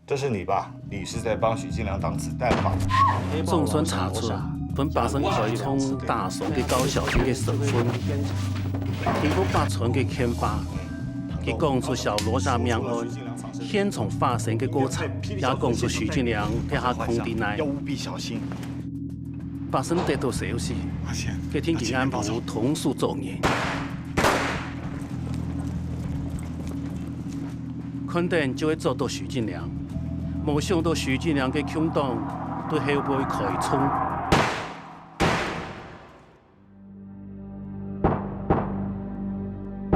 这是你吧？你是在帮许金良挡子弹吧？总算查出本把身可以从大宋嘅高小军嘅身份，经过把村嘅遣发，佢讲出小罗家命案现场发生嘅过程，也讲出许金良喺下空地内。要务必小心。把身得到消息，佢天警安部同属作业，肯定就会找到许金良。冇想到许金良嘅强盗对后背开冲。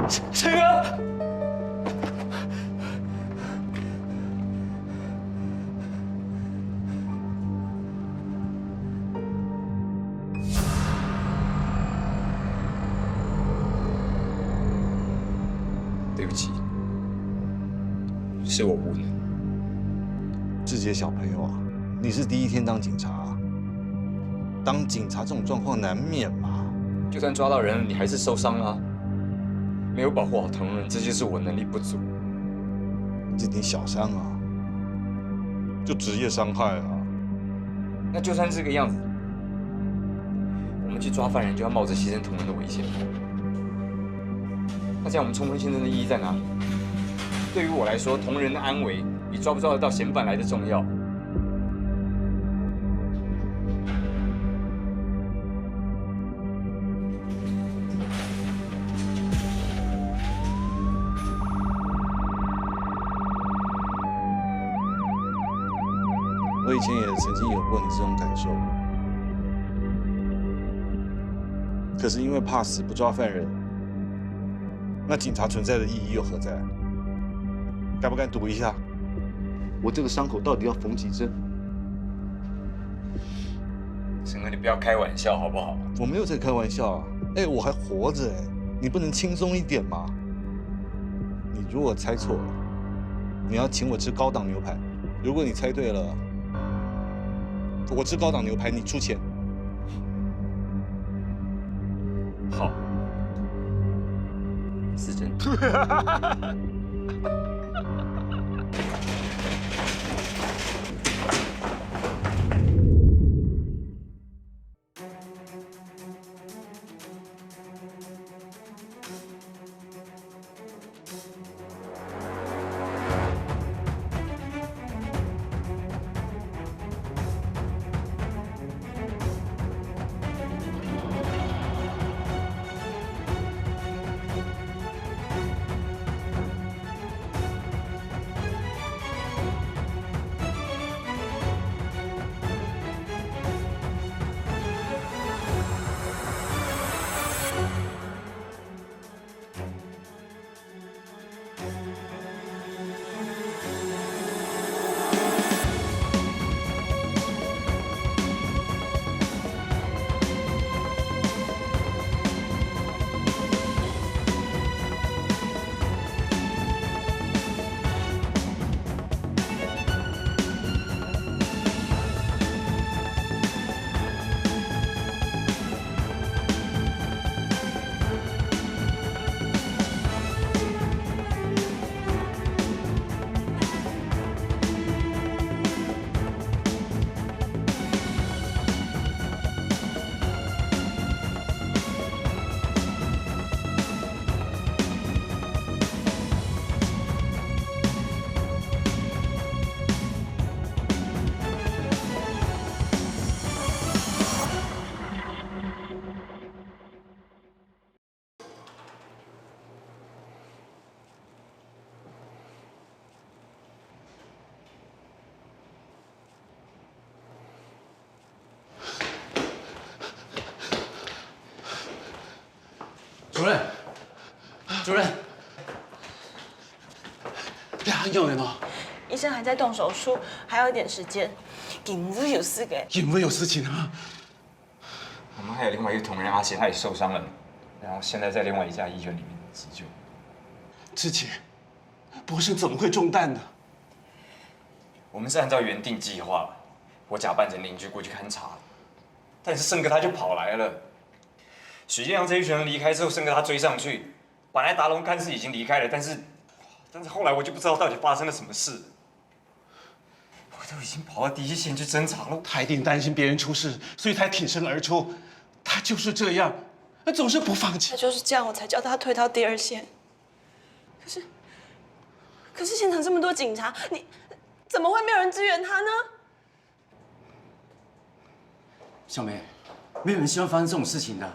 陈哥，对不起，是我无能。志杰小朋友啊，你是第一天当警察啊，当警察这种状况难免嘛。就算抓到人了，你还是受伤了啊。没有保护好同仁，这就是我能力不足。这点小伤啊，就职业伤害啊。那就算这个样子，我们去抓犯人就要冒着牺牲同仁的危险。那这样我们冲锋陷阵的意义在哪里？对于我来说，同仁的安危比抓不抓得到嫌犯来的重要。 我以前也曾经有过你这种感受，可是因为怕死不抓犯人，那警察存在的意义又何在？敢不敢赌一下？我这个伤口到底要缝几针？陈哥，你不要开玩笑好不好？我没有在开玩笑啊！哎，我还活着哎，你不能轻松一点吗？你如果猜错了，你要请我吃高档牛排；如果你猜对了， 我吃高档牛排，你出钱。好，4针。主任，主任，你还有人哦？医生还在动手术，还有一点时间。警务有事嘅，因为有事情啊。我们还有另外一个同仁阿贤，他也受伤了，然后现在在另外一家医院里面急救。之前，博士怎么会中弹呢？我们是按照原定计划，我假扮成邻居过去勘察，但是胜哥他就跑来了。许建阳这一群人离开之后，胜哥他追上去，本来达龙看似已经离开了，但是后来我就不知道到底发生了什么事。他都已经跑到第一线去侦查了。他一定担心别人出事，所以才挺身而出。他就是这样，总是不放弃。他就是这样，我才叫他退到第二线。可是现场这么多警察，你怎么会没有人支援他呢？小梅，没有人希望发生这种事情的。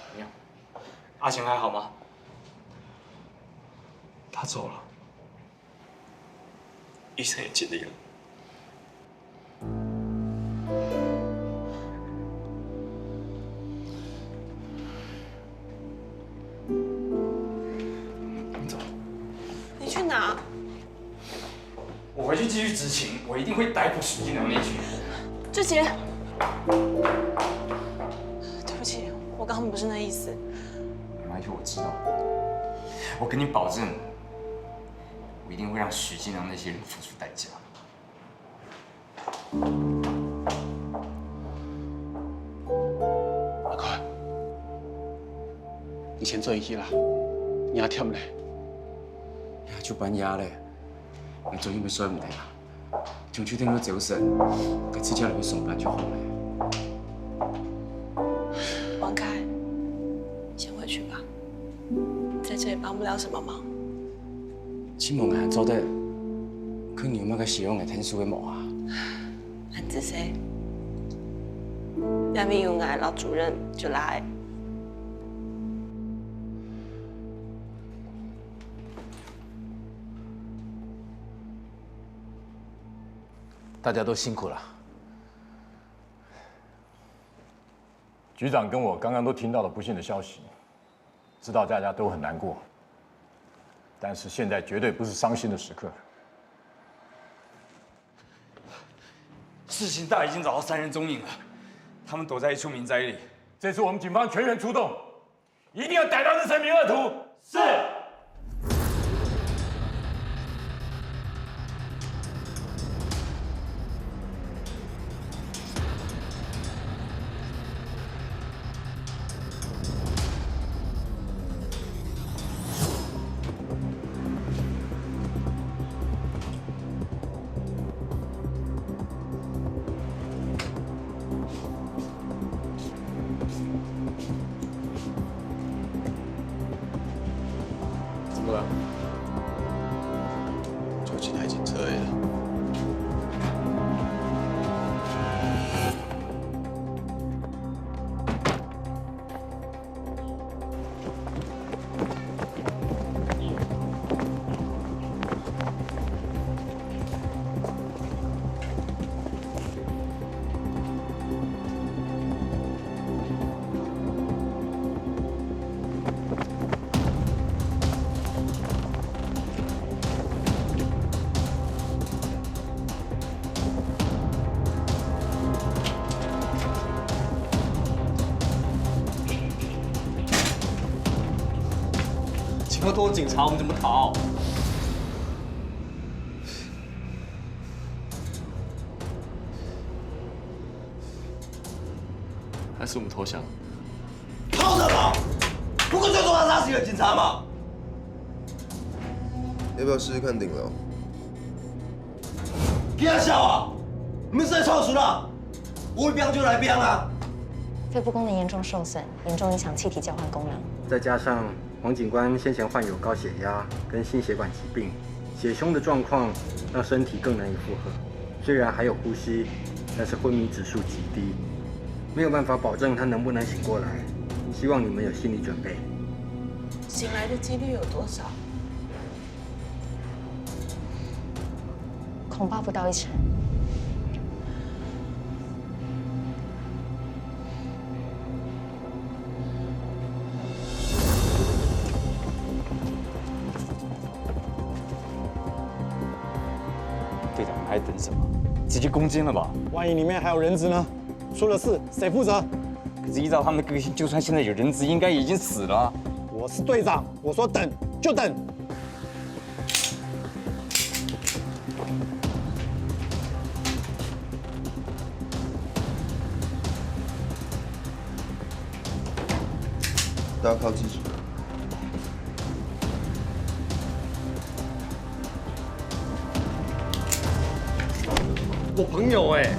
怎么样？阿强还好吗？他走了，医生也尽力了。你去哪？我回去继续执勤，我一定会逮捕许金良那群人。志杰，对不起，我刚刚不是那意思。没关系，我知道。我跟你保证，我一定会让许金良那些人付出代价。阿宽，你先做一啦，你要忝嘞。就搬家嘞，你昨天咪衰唔定啊？仲确定都走神，佢自己嚟去上班就好了。王凯，先回去吧，在这里帮不了什么忙。请问下做得，佢有乜嘅希望嚟聽書嘅冇啊？安子 C， 两名有爱老主任就来。大家都辛苦了。局长跟我刚刚都听到了不幸的消息，知道大家都很难过，但是现在绝对不是伤心的时刻。事情大已经找到3人踪影了，他们躲在一处民宅里。这次我们警方全员出动，一定要逮到这3名恶徒。是。怎么了？就几台警车而已。那么多警察，我们怎么逃？还是我们投降？逃什么？不过最重要的是一个警察嘛。要不要试试看顶楼？别笑啊！你们是在超时了，我标就来标啊。肺部功能严重受损，严重影响气体交换功能。再加上黄警官先前患有高血压跟心血管疾病，血胸的状况让身体更难以负荷。虽然还有呼吸，但是昏迷指数极低，没有办法保证他能不能醒过来。希望你们有心理准备。醒来的几率有多少？恐怕不到1成。队长，还等什么？直接攻坚了吧？万一里面还有人质呢？出了事谁负责？可是依照他们的个性，就算现在有人质，应该已经死了。我是队长，我说等就等。大家靠自己。我朋友哎，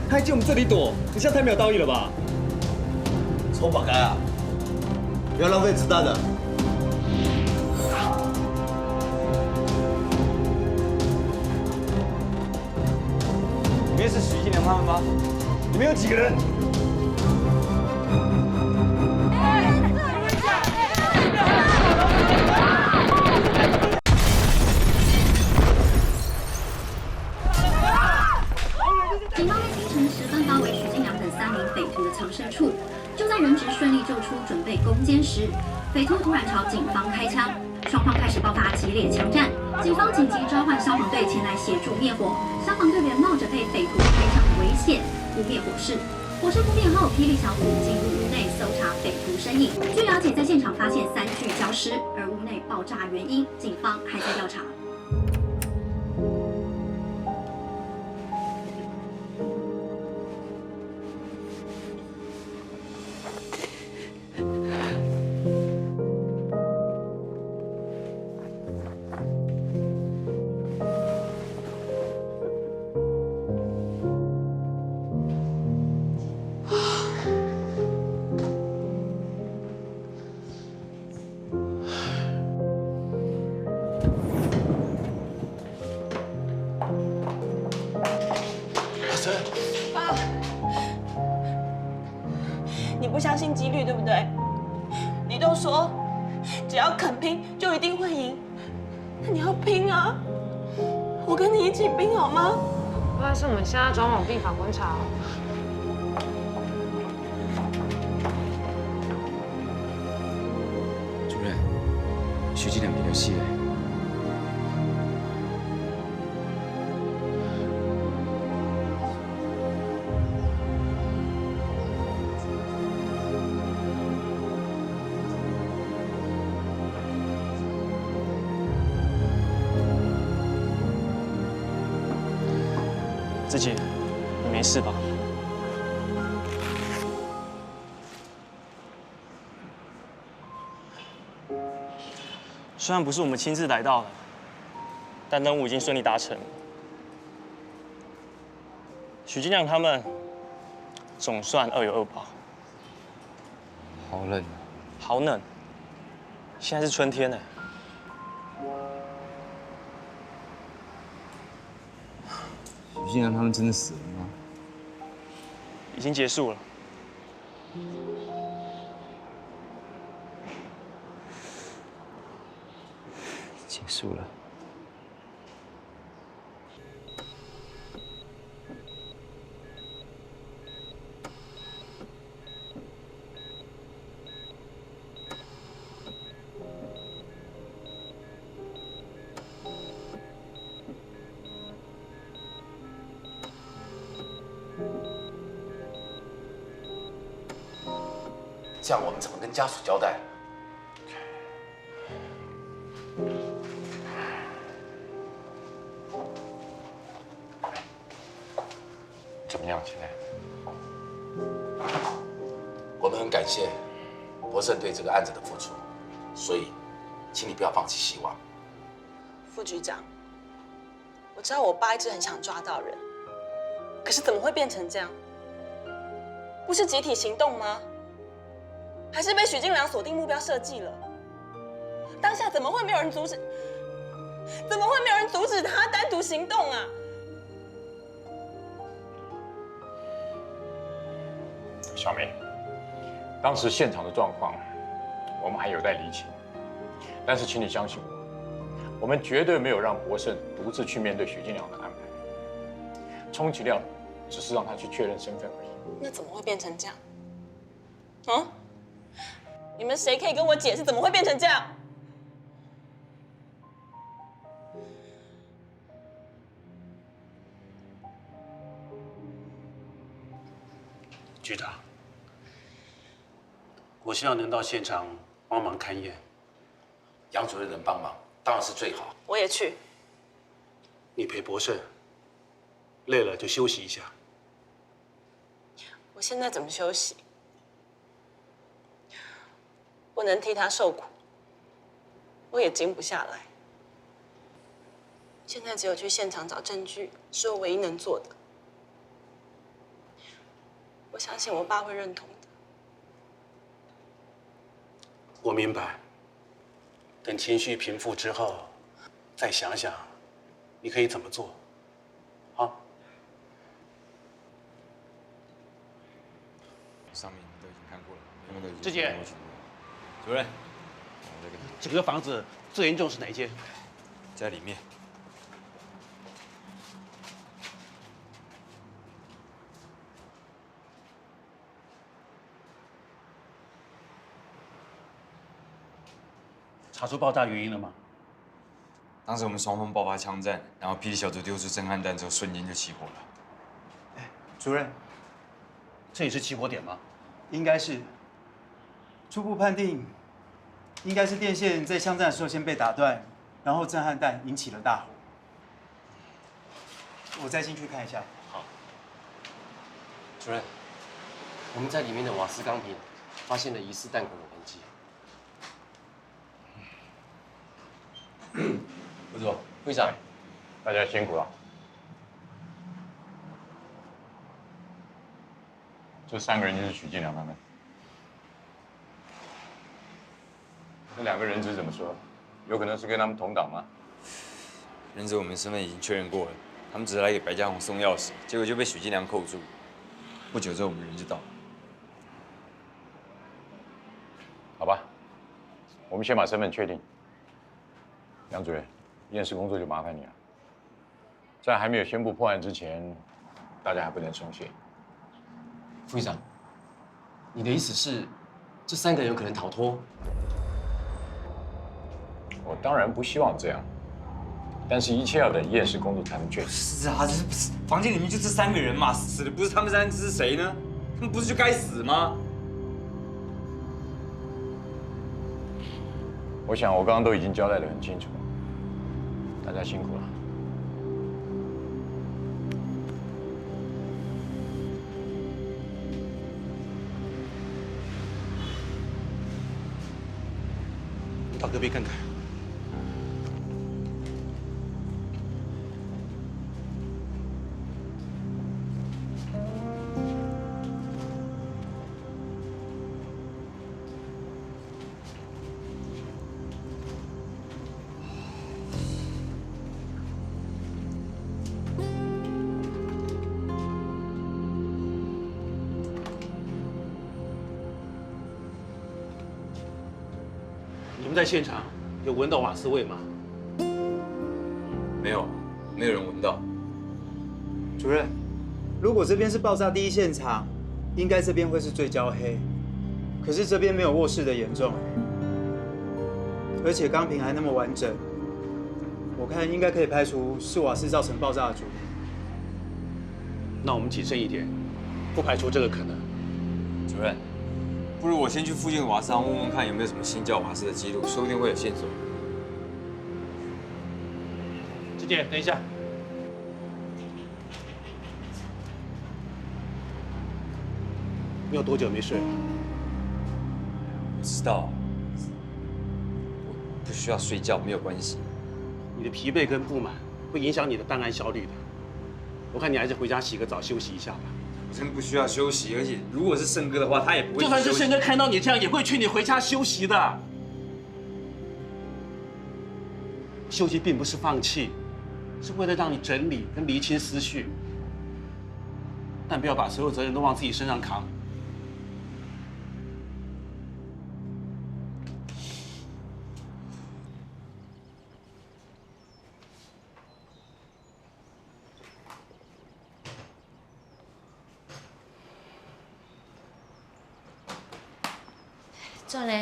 他还借我们这里躲，你现在太没有道义了吧？臭把该啊！不要浪费子弹了。里面是许金良他们吗？里面有几个人？警方在清晨时分包围许金良等3名匪徒的藏身处，就在人质顺利救出、准备攻坚时，匪徒突然朝警方开枪，双方开始爆发激烈枪战。警方紧急召唤消防队前来协助灭火，消防队员冒着被匪徒开枪的危险扑灭火势。火势扑灭后，霹雳小组进入屋内搜查匪徒身影。据了解，在现场发现3具焦尸，而屋内爆炸原因，警方还在调查。爸，你不相信几率对不对？你都说只要肯拼就一定会赢，那你要拼啊！我跟你一起拼好吗？不好意思，我们现在转往病房观察。主任，徐金良被留戏了。自己，你没事吧？虽然不是我们亲自来到的，但任务已经顺利达成。许金良他们总算2有2报。好冷，好冷。现在是春天呢。许金良他们真的死了吗？已经结束了。结束了。这样我们怎么跟家属交代？怎么样？现在？我们很感谢博胜对这个案子的付出，所以，请你不要放弃希望。副局长，我知道我爸一直很想抓到人，可是怎么会变成这样？不是集体行动吗？还是被许金良锁定目标设计了？当下怎么会没有人阻止？怎么会没有人阻止他单独行动啊？小梅，当时现场的状况，我们还有待厘清。但是，请你相信我，我们绝对没有让博胜独自去面对许金良的安排。充其量只是让他去确认身份而已。那怎么会变成这样？啊？你们谁可以跟我解释怎么会变成这样？局长，我希望能到现场帮忙勘验。杨主任能帮忙，当然是最好。我也去。你陪博胜，累了就休息一下。我现在怎么休息？不能替他受苦，我也静不下来。现在只有去现场找证据，是我唯一能做的。我相信我爸会认同的。我明白。等情绪平复之后，再想想，你可以怎么做。好。上面都已经看过了，他们都已经。志杰，主任，整个房子最严重是哪一间？在里面。查出爆炸原因了吗？当时我们双方爆发枪战，然后霹雳小组丢出震撼弹之后，瞬间就起火了。主任，这也是起火点吗？应该是。初步判定，应该是电线在枪战的时候先被打断，然后震撼弹引起了大火。我再进去看一下。好。主任，我们在里面的瓦斯钢瓶发现了疑似弹孔的痕迹。不错，会长，大家辛苦了。这3个人就是许进良他们。那2个人质怎么说？有可能是跟他们同党吗？人质我们身份已经确认过了，他们只是来给白家宏送钥匙，结果就被许进良扣住。不久之后，我们人就到了。好吧，我们先把身份确定。梁主任，验尸工作就麻烦你了。在还没有宣布破案之前，大家还不能松懈。副议长，你的意思是，这3个人有可能逃脱？我当然不希望这样，但是一切要等验尸工作才能确定。是啊，这不是房间里面就这3个人嘛，死的不是他们3个是谁呢？他们不是就该死吗？我想我刚刚都已经交代得很清楚了，大家辛苦了。你到隔壁看看。你们在现场有闻到瓦斯味吗？没有，没有人闻到。主任，如果这边是爆炸第一现场，应该这边会是最焦黑。可是这边没有卧室的严重，而且钢瓶还那么完整，我看应该可以排除是瓦斯造成爆炸的主因。那我们谨慎一点，不排除这个可能。主任，不如我先去附近的瓦斯行问问看有没有什么新叫瓦斯的记录，说不定会有线索。志杰，等一下。你有多久没睡了？我知道，我不需要睡觉，没有关系。你的疲惫跟不满会影响你的办案效率的。我看你还是回家洗个澡休息一下吧。我真的不需要休息，而且如果是胜哥的话，他也不会。就算是胜哥看到你这样，也会劝你回家休息的。休息并不是放弃，是为了让你整理跟厘清思绪。但不要把所有责任都往自己身上扛。做嘞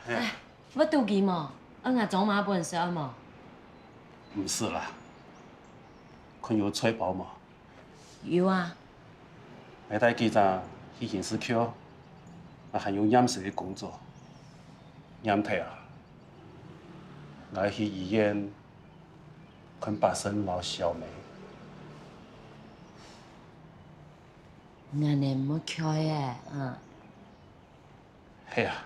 嘿，哎，要妒忌么？俺阿走马本事么？唔是啦，困有吹饱么？有啊。下台记者去刑事局，还用掩饰的工作，掩体啊，来去医院看爸生老小妹。那你唔好开耶，系啊，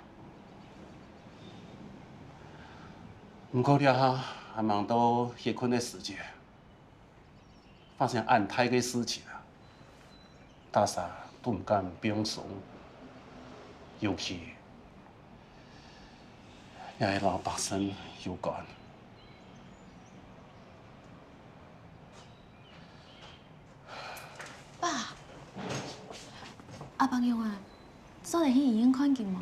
不过了哈，还忙到歇困的时间，发现安泰嘅事情啊，大家都唔敢表爽，尤其也係老百姓有關。爸，阿朋友啊，昨日去醫院看見冇？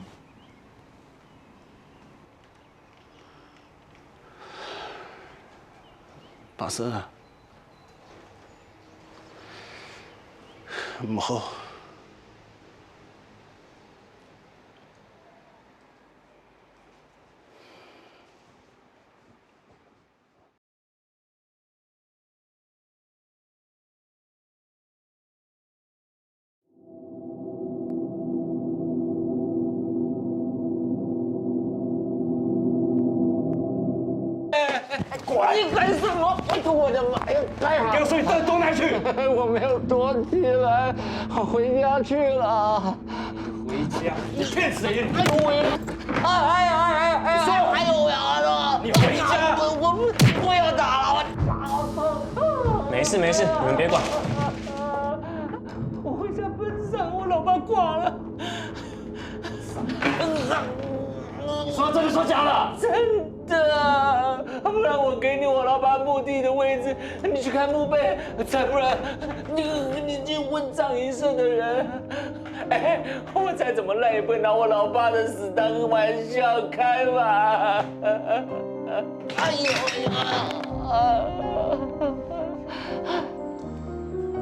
白生啊，唔好。你干什么？我的妈呀！干啥？给我说你躲哪去？我没有躲起来，我回家去了。回家？你骗谁？哎呦喂！说还有牙呢！你回家！我不要打了，我。没事没事，你们别管。我回家奔丧，我老爸挂了。说真的说假的？真的，不然我给你我老爸墓地的位置，你去看墓碑；再不然，你去问葬仪社的人。哎，我再怎么烂也不会拿我老爸的死当玩笑开吧？哎呦呀！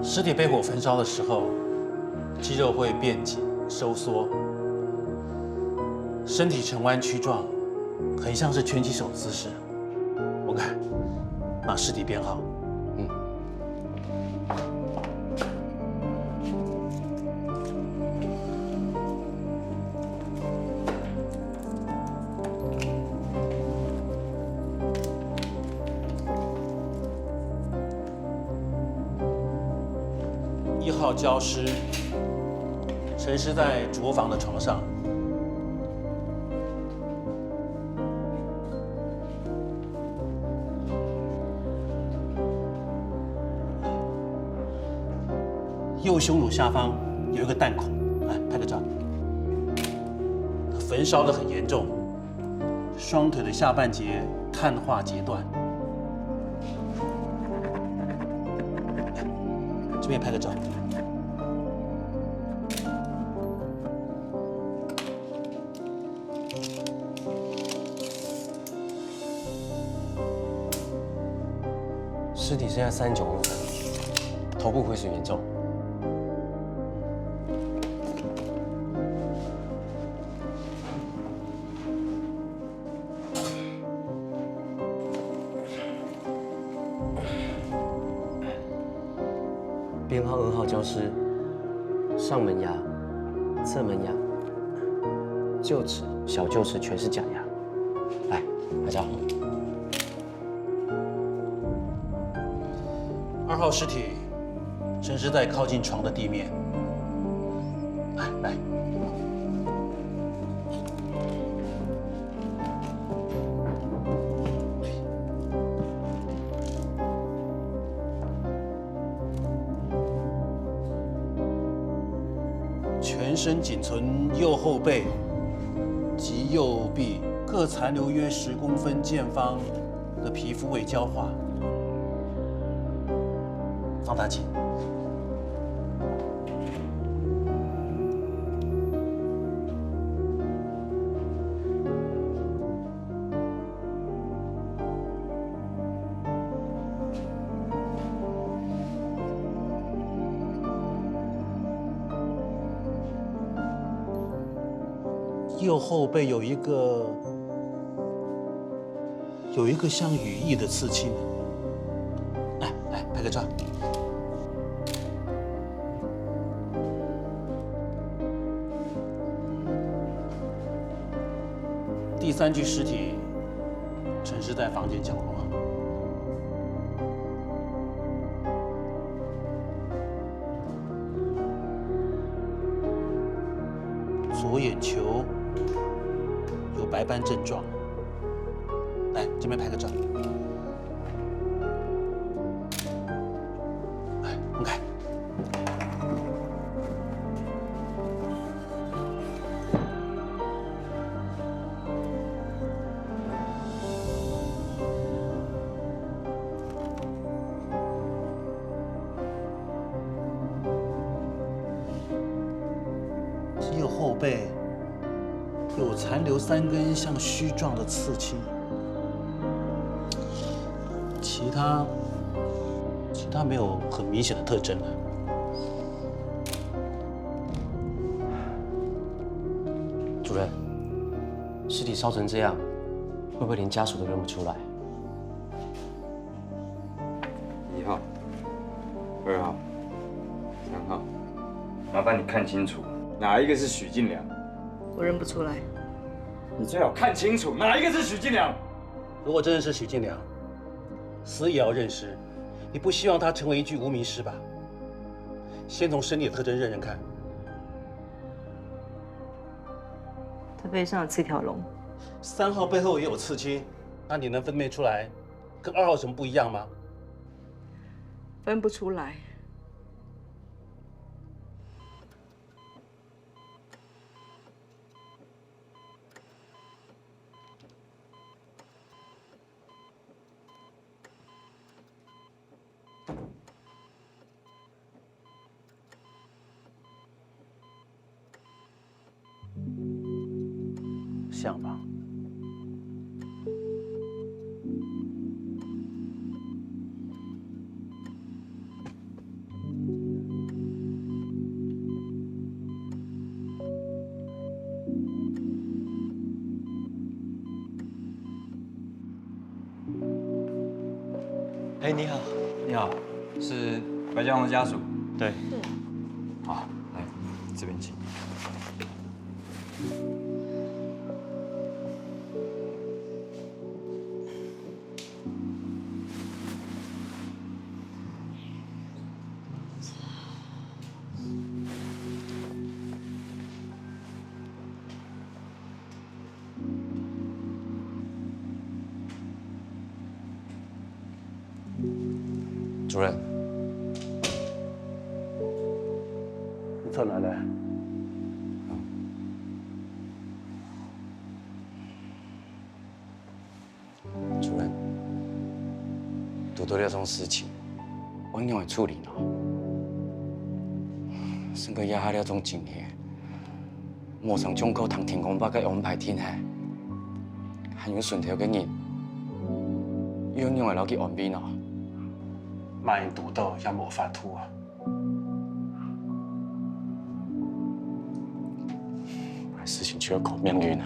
尸体被火焚烧的时候，肌肉会变紧收缩，身体呈弯曲状，很像是拳击手姿势。我看，把尸体编好。1号焦尸沉尸在厨房的床上。右胸乳下方有一个弹孔，来拍个照。焚烧得很严重，双腿的下半截碳化截断。这边拍个照。尸体剩下39公分，头部毁损严重。编号2号焦尸，上门牙、侧门牙、臼齿、小臼齿全是假牙。来，大家好。 2号尸体沉尸在靠近床的地面。来，全身仅存右后背及右臂各残留约10公分见方的皮肤未焦化。 放大镜。右后背有一个像羽翼的刺青。来，拍个照。 第3具尸体沉尸在房间角落，左眼球有白斑症状。来，这边拍个照。背有残留3根像须状的刺青，其他没有很明显的特征了。主任，尸体烧成这样，会不会连家属都认不出来？1号、2号、3号，麻烦你看清楚，哪一个是许进良？我认不出来。你最好看清楚，哪一个是许进良？如果真的是许进良，死也要认尸。你不希望他成为一具无名尸吧？先从身体的特征认认看。他背上有刺条龙。3号背后也有刺青，那你能分辨出来跟2号有什么不一样吗？分不出来。像吧？哎，你好。你好，是白家宏的家属。对。好，来这边请。主任，你从哪来？主任，拄到了这种事情，我怎会处理呢？算个压下了种情形，莫上中口通天公伯甲王牌天下，还有顺条嘅人，样样会留去岸边哦。卖毒豆也无法度啊！事情就要靠命运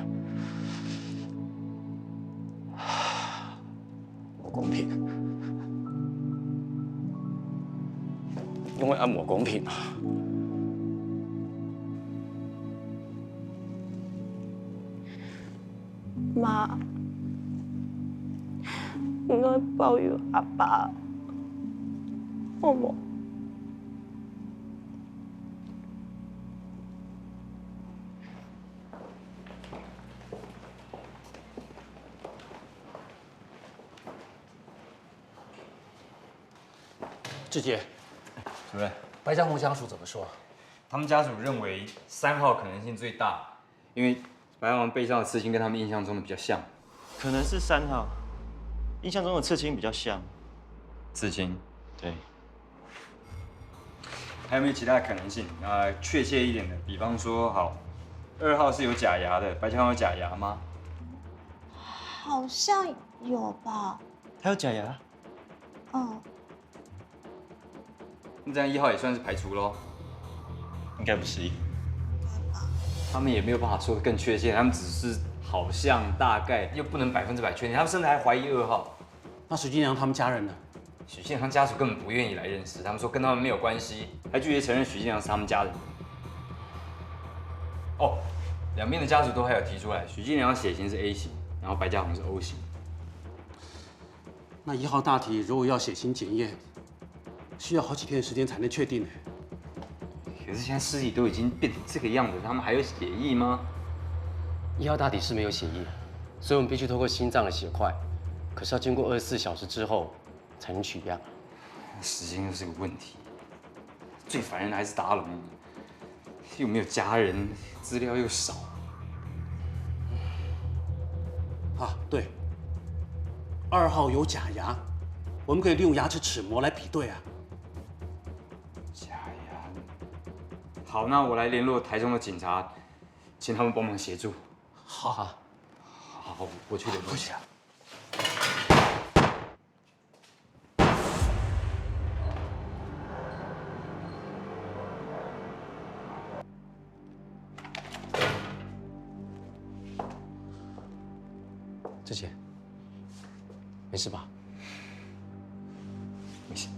啊！不公平，因为按无公平啊！妈，应该抱有阿爸。好冇？志杰，主任，白家宏家属怎么说？他们家属认为3号可能性最大，因为白家宏背上的刺青跟他们印象中的比较像。可能是3号，印象中的刺青比较像。刺青？对。还有没有其他的可能性？确切一点的，比方说，好，2号是有假牙的，白家宏有假牙吗？好像有吧。他有假牙？嗯。那这样1号也算是排除喽？应该不是1。他们也没有办法说得更确切，他们只是好像大概，又不能100%确定，他们甚至还怀疑2号。那许金良他们家人呢？许进良家属根本不愿意来认识，他们说跟他们没有关系，还拒绝承认许进良是他们家人。哦，两边的家属都还有提出来，许进良血型是 A 型，然后白家宏是 O 型。那1号大体如果要血型检验，需要好几天的时间才能确定呢。可是现在尸体都已经变成这个样子，他们还有血液吗？1号大体是没有血液，所以我们必须透过心脏的血块，可是要经过24小时之后才能取样。时间又是个问题，最烦人的还是达龙，又没有家人，资料又少。啊，对，2号有假牙，我们可以利用牙齿齿模来比对啊。假牙。好，那我来联络台中的警察，请他们帮忙协助。好，好，我去联络一下。志杰，没事吧？没事。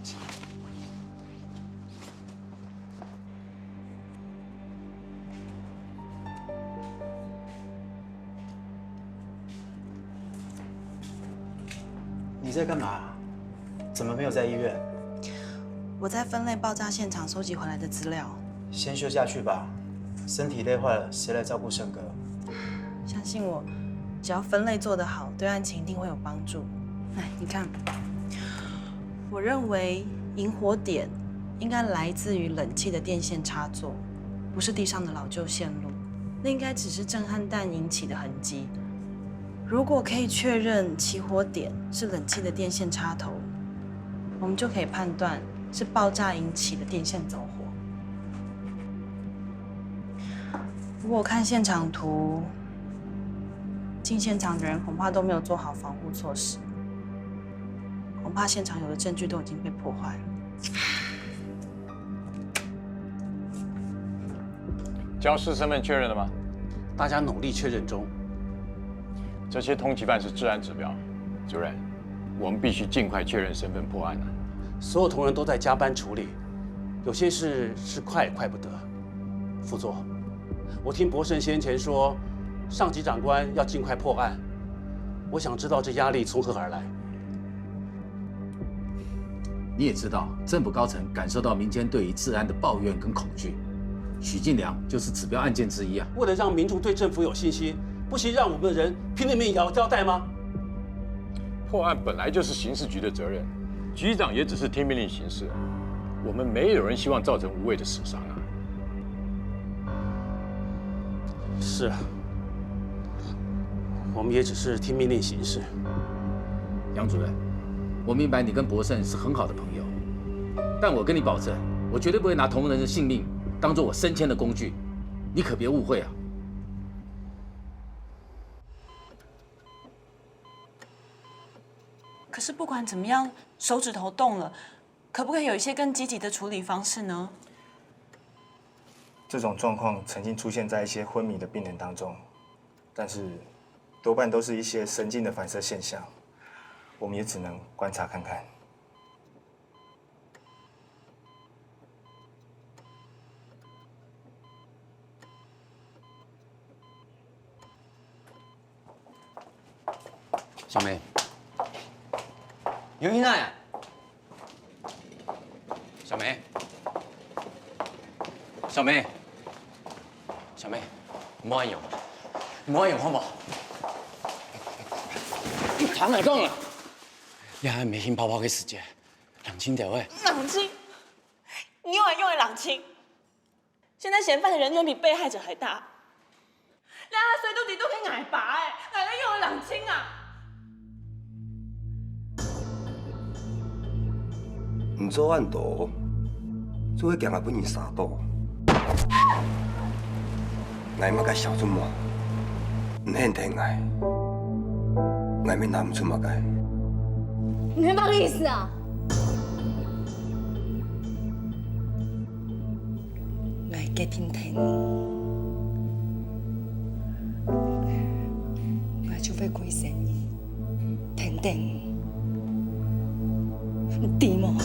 你在干嘛？怎么没有在医院？我在分类爆炸现场收集回来的资料。先休下去吧，身体累坏了，谁来照顾胜哥？相信我，只要分类做得好，对案情一定会有帮助。来，你看，我认为引火点应该来自于冷气的电线插座，不是地上的老旧线路，那应该只是震撼弹引起的痕迹。如果可以确认起火点是冷气的电线插头，我们就可以判断是爆炸引起的电线走火。不过我看现场图，进现场的人恐怕都没有做好防护措施，恐怕现场有的证据都已经被破坏了。僵尸身份确认了吗？大家努力确认中。这些通缉犯是治安指标，主任，我们必须尽快确认身份破案了。所有同仁都在加班处理，有些事是快也快不得。副座，我听博胜先前说，上级长官要尽快破案，我想知道这压力从何而来。你也知道，政府高层感受到民间对于治安的抱怨跟恐惧，许进良就是指标案件之一啊。为了让民众对政府有信心，不惜让我们的人拼了命也要交代吗？破案本来就是刑事局的责任，局长也只是听命令行事。我们没有人希望造成无谓的死伤啊。是啊，我们也只是听命令行事。杨主任，我明白你跟博胜是很好的朋友，但我跟你保证，我绝对不会拿同仁的性命当做我升迁的工具，你可别误会啊。可是不管怎么样，手指头动了，可不可以有一些更积极的处理方式呢？这种状况曾经出现在一些昏迷的病人当中，但是多半都是一些神经的反射现象，我们也只能观察看看。小梅。有囡仔啊！小梅，小梅，小梅，唔好用，唔好用，好唔好？躺来讲啊！你还没兴泡泡嘅时间，冷清点喂。冷清？你又来用来冷清？现在嫌犯的人远比被害者还大，两下水都地都去挨拔诶，哪来用来冷清啊？唔做案图，做伙行啊，本人三度。爱嘛该小出嘛，唔肯听爱，爱免拿唔出嘛该。你明白我的意思啊？来给听听，我就要开生意，听听，对吗？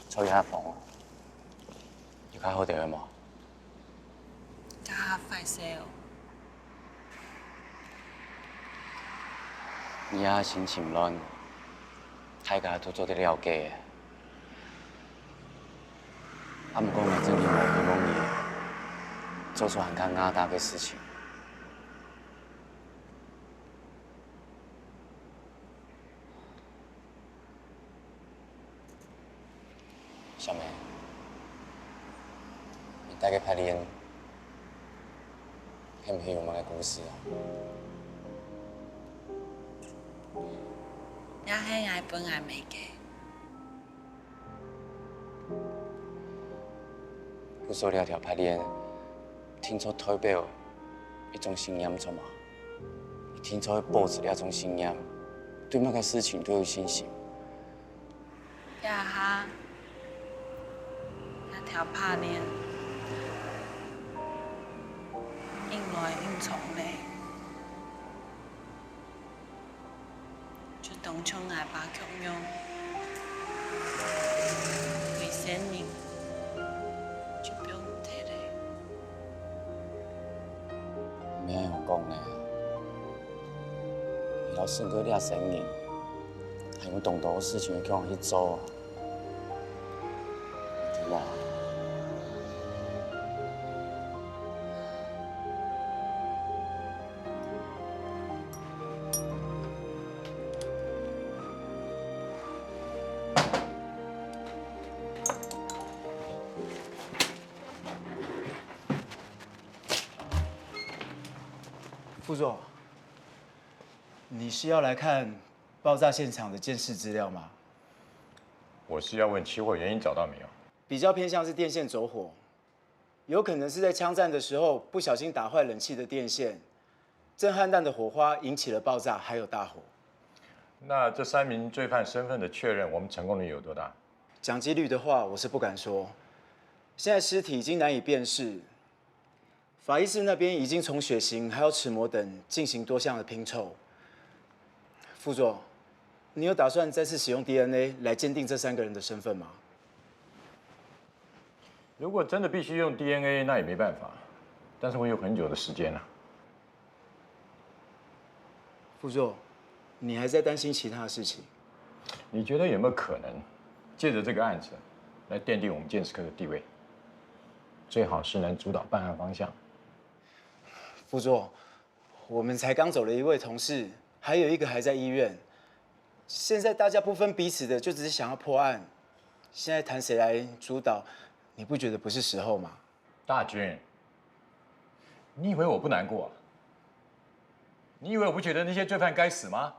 抽一下房，而家好啲啊嘛？加快 sale。而家心情亂，大家都做得了解嘅。啊，唔過我真係冇希望你做出很较雅大的事情。小梅，你带给拍脸，很不有梦的故事啊？也係愛本愛美嘅。我说了条拍脸，听说代表一种信仰做嘛？听说保持了种信仰，对某个事情都有信心。也哈，那條拍鏈，應來應從咧，就當初愛把強用，為生命。就不用睇咧。咩樣講呢？老師哥啲聲音，係用動到事情叫我去做啊，對吧？副座，你是要来看爆炸现场的监视资料吗？我是要问起火原因找到没有？比较偏向是电线走火，有可能是在枪战的时候不小心打坏冷气的电线，震撼弹的火花引起了爆炸，还有大火。那这3名罪犯身份的确认，我们成功率有多大？讲几率的话，我是不敢说。现在尸体已经难以辨识。法医室那边已经从血型还有齿模等进行多项的拼凑。副座，你有打算再次使用 DNA 来鉴定这3个人的身份吗？如果真的必须用 DNA， 那也没办法。但是我有很久的时间了。副座，你还在担心其他的事情？你觉得有没有可能，借着这个案子来奠定我们鉴识科的地位？最好是能主导办案方向。副座，我们才刚走了1位同事，还有1个还在医院。现在大家不分彼此的，就只是想要破案。现在谈谁来主导，你不觉得不是时候吗？大军，你以为我不难过啊？你以为我不觉得那些罪犯该死吗？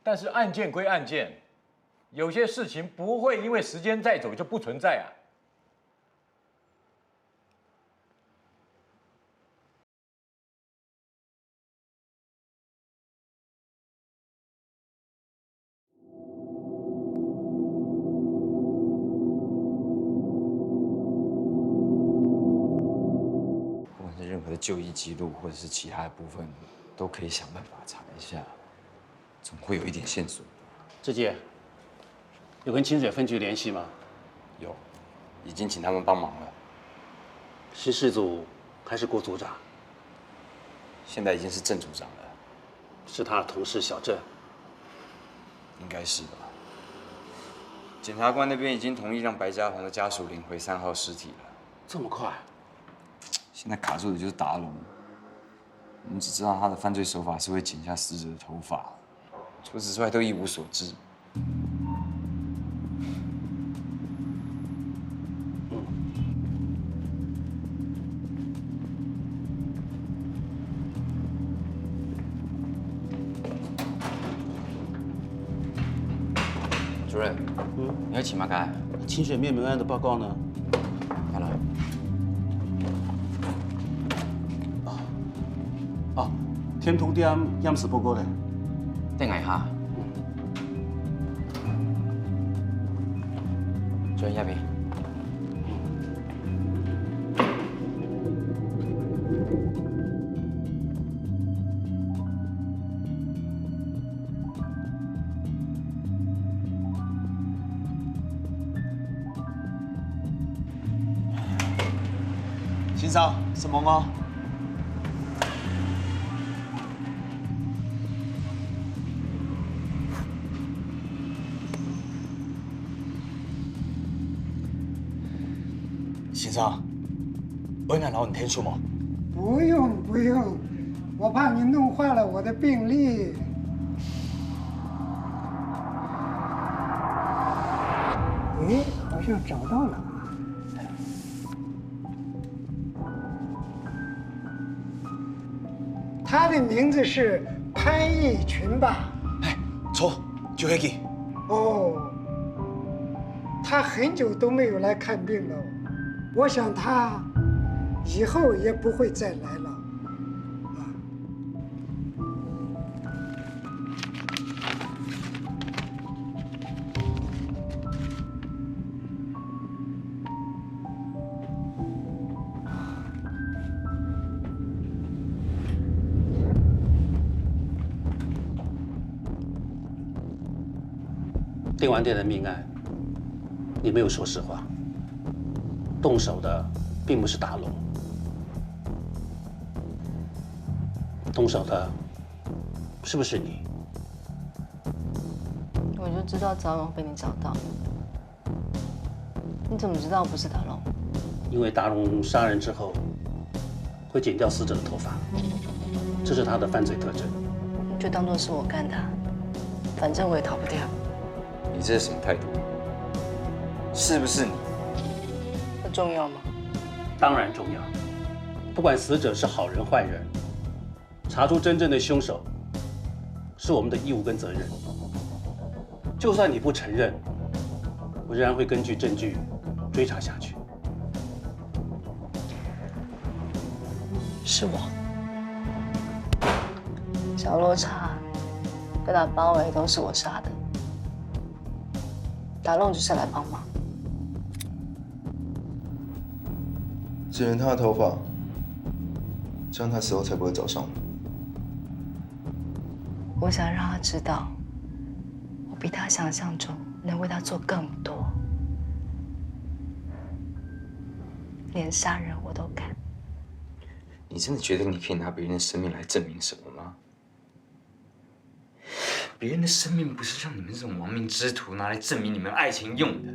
但是案件归案件，有些事情不会因为时间再走就不存在啊。任何的就医记录或者是其他的部分，都可以想办法查一下，总会有一点线索。志杰，有跟清水分局联系吗？有，已经请他们帮忙了。是事组还是郭组长？现在已经是郑组长了。是他的同事小郑。应该是吧。检察官那边已经同意让白家宏的家属领回3号尸体了。这么快？现在卡住的就是达龙，我们只知道他的犯罪手法是会剪下死者的头发，除此之外都一无所知。主任，你要请吗？该清水灭门案的报告呢？来了。天通店验尸报告咧，等下哈。主任，那边。先生，什么吗？先生，为俺老人天数吗？不用不用，我怕你弄坏了我的病历。哎，好像找到了。他的名字是潘义群吧？哎，错，就那个。哦，他很久都没有来看病了，我想他以后也不会再来了。电玩店的命案，你没有说实话。动手的并不是达龙，动手的是不是你？我就知道早晚被你找到。你怎么知道不是达龙？因为达龙杀人之后会剪掉死者的头发，这是他的犯罪特征。就当做是我干的，反正我也逃不掉。你这是什么态度？是不是你？这重要吗？当然重要。不管死者是好人坏人，查出真正的凶手是我们的义务跟责任。就算你不承认，我仍然会根据证据追查下去。是我。小落茶被他包围都是我杀的。达龙就是来帮忙。剪了他的头发，这样他死后才不会找上我。我想让他知道，我比他想象中能为他做更多，连杀人我都敢。你真的觉得你可以拿别人的生命来证明什么吗？别人的生命不是让你们这种亡命之徒拿来证明你们爱情用的。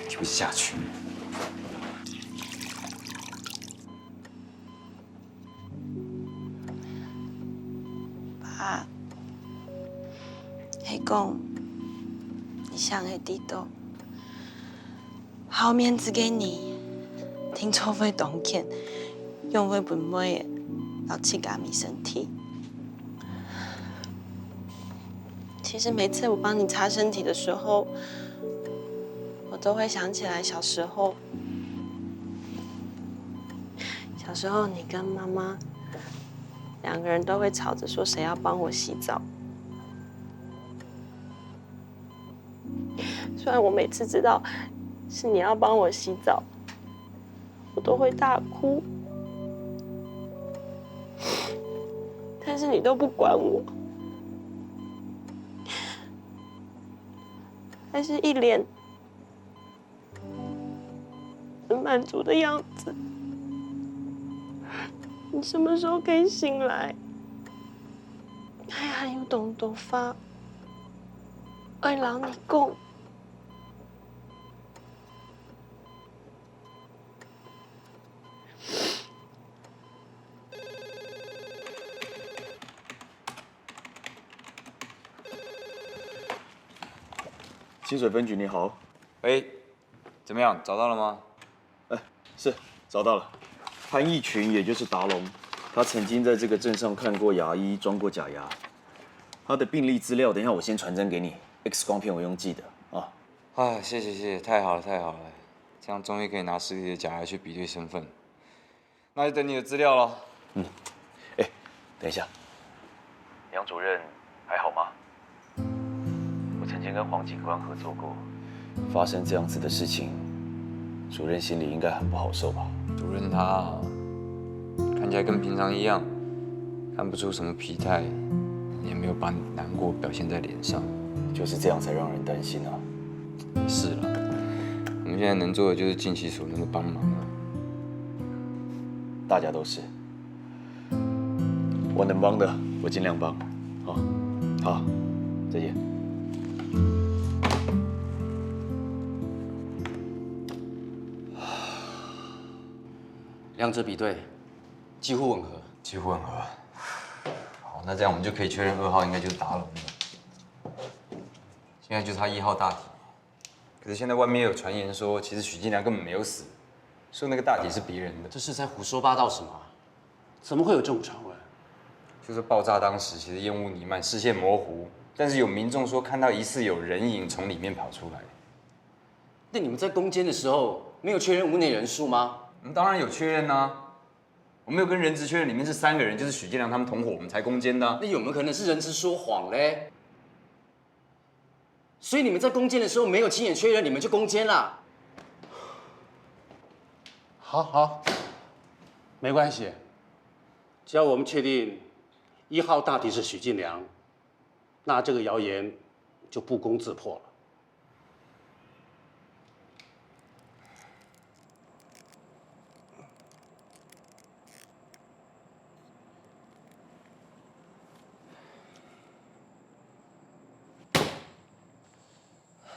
给我下去！爸，黑公，你想的地道，好面子给你，听说会动见，用会本妹的。老气咖米身体。其实每次我帮你擦身体的时候，我都会想起来小时候。小时候你跟妈妈两个人都会吵着说谁要帮我洗澡。虽然我每次知道是你要帮我洗澡，我都会大哭。但是你都不管我，还是一脸很满足的样子。你什么时候可以醒来？还有动头发，我老你讲。清水分局，你好。喂，怎么样？找到了吗？是找到了。潘义群，也就是达龙，他曾经在这个镇上看过牙医，装过假牙。他的病历资料，等一下我先传真给你。X 光片我用寄的啊。啊，谢谢，太好了，这样终于可以拿实体的假牙去比对身份。那就等你的资料了。等一下，杨主任还好吗？我曾经跟黄警官合作过，发生这样子的事情，主任心里应该很不好受吧？主任他看起来跟平常一样，看不出什么疲态，也没有把难过表现在脸上，就是这样才让人担心啊。是了，我们现在能做的就是尽其所能的帮忙了。大家都是，我能帮的我尽量帮。好，再见。两者比对，几乎吻合。几乎吻合。好，那这样我们就可以确认2号应该就是达龙了。现在就差1号大体。可是现在外面有传言说，其实许金良根本没有死，说那个大体是别人的。这是在胡说八道什么？怎么会有这种传闻？就是爆炸当时其实烟雾弥漫，视线模糊，但是有民众说看到疑似有人影从里面跑出来。那你们在攻坚的时候没有确认屋内人数吗？我们当然有确认啊，我们有跟人质确认里面是3个人，就是许建良他们同伙，我们才攻坚的啊。那有没有可能是人质说谎嘞？所以你们在攻坚的时候没有亲眼确认，你们就攻坚了？好，没关系，只要我们确定1号大体是许进良，那这个谣言就不攻自破了。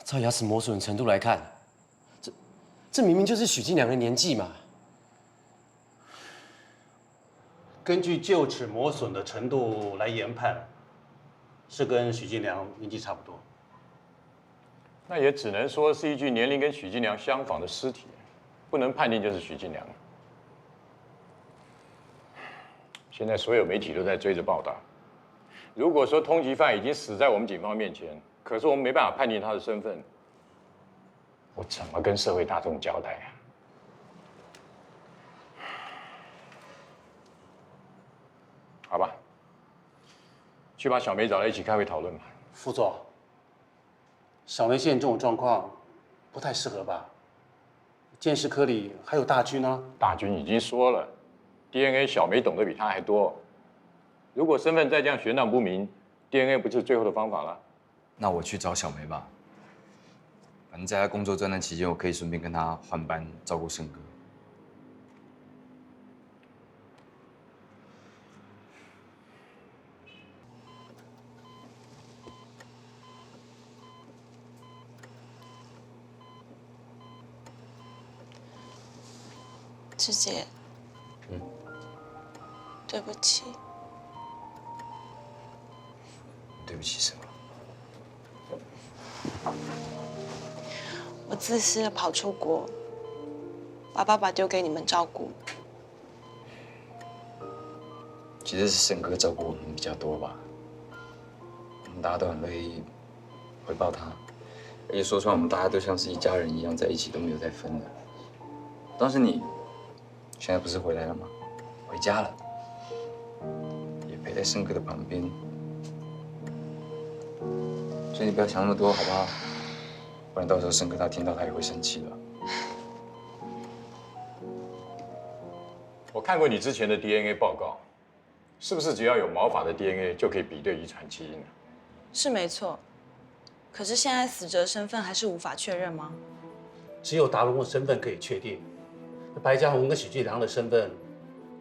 照牙齿磨损的程度来看，这明明就是许进良的年纪嘛。根据臼齿磨损的程度来研判，是跟许进良年纪差不多。那也只能说是一具年龄跟许进良相仿的尸体，不能判定就是许进良。现在所有媒体都在追着报道，如果说通缉犯已经死在我们警方面前，可是我们没办法判定他的身份，我怎么跟社会大众交代啊？好吧，去把小梅找来一起开会讨论吧。副座，小梅现在这种状况不太适合吧？鉴识科里还有大军呢。大军已经说了 ，DNA 小梅懂得比他还多。如果身份再这样悬荡不明 ，DNA 不就是最后的方法了？那我去找小梅吧。反正在她工作这段期间，我可以顺便跟她换班照顾胜哥。志杰，对不起。对不起什么？我自私的跑出国，把爸爸丢给你们照顾。其实是胜哥照顾我们比较多吧。我们大家都很乐意回报他，而且说穿，我们大家都像是一家人一样在一起，都没有再分的。当时你现在不是回来了吗？回家了，也陪在胜哥的旁边。所以你不要想那么多，好不好？不然到时候胜哥他听到他也会生气的。我看过你之前的 DNA 报告，是不是只要有毛发的 DNA 就可以比对遗传基因呢？是没错，可是现在死者身份还是无法确认吗？只有达龙的身份可以确定，白嘉宏跟许进良的身份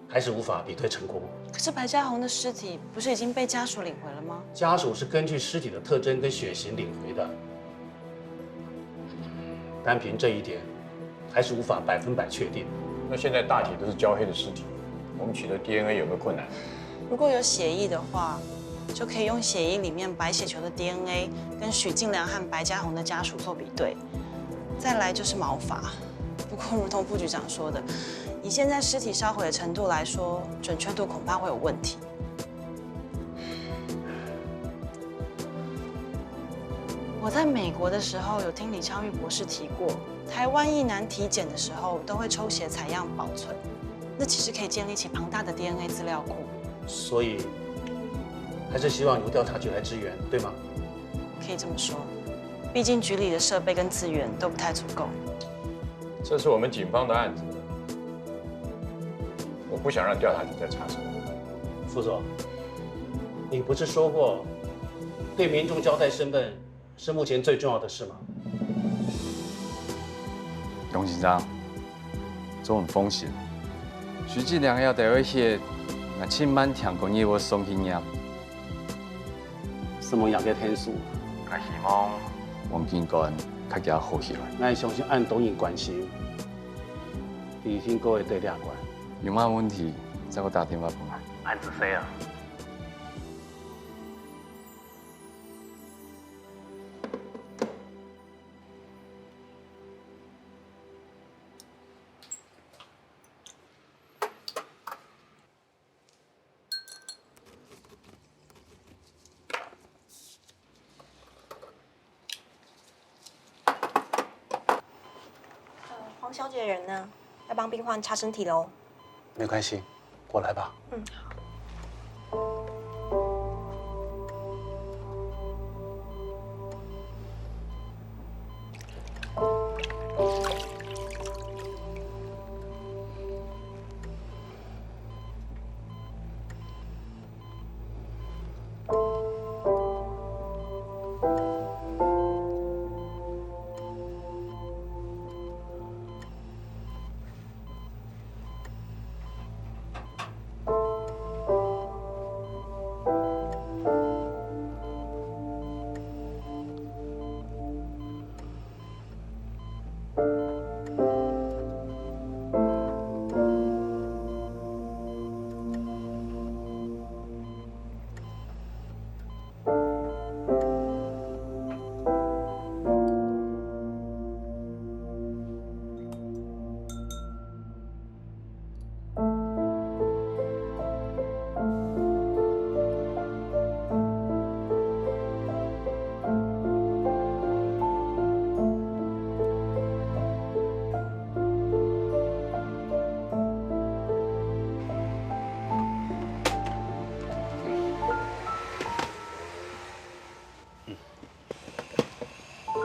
还是无法比对成功。可是白嘉宏的尸体不是已经被家属领回了吗？家属是根据尸体的特征跟血型领回的，单凭这一点，还是无法100%确定。那现在大体都是焦黑的尸体，我们取得 DNA 有没有困难？如果有血液的话，就可以用血液里面白血球的 DNA 跟许进良和白嘉宏的家属做比对。再来就是毛发，不过如同副局长说的，以现在尸体烧毁的程度来说，准确度恐怕会有问题。我在美国的时候有听李昌钰博士提过，台湾役男体检的时候都会抽血采样保存，那其实可以建立起庞大的 DNA 资料库。所以，还是希望由调查局来支援，对吗？可以这么说，毕竟局里的设备跟资源都不太足够。这是我们警方的案子，我不想让调查局再插手。副总，你不是说过，对民众交代身份是目前最重要的事吗？杨警长，这很风险。徐进良要第一血，那千万听讲伊我送去验。什么样嘅天数？我希望王警官较加好起来。咱相信按导演关系，第2天各位对抓关，有嘛问题再给我打电话过来。案子谁啊？黄小姐人呢？要帮病患查身体喽。没关系，过来吧。嗯，好。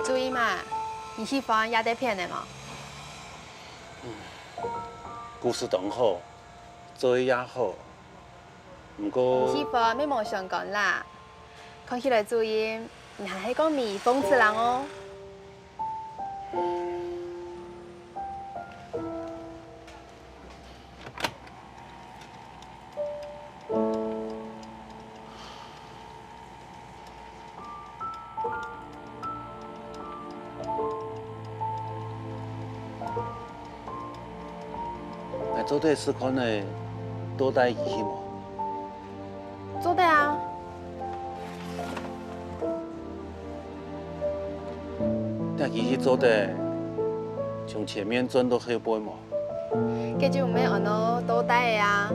注意嘛，你去放鸭带片的嘛。故事当好，做也好，不过你去放没梦想讲啦，看起来注意，你还是讲你讽刺人哦。做对试看的多带仪器无？做对啊。带仪器做对，从前面转到后背无？这就没按照多带的啊。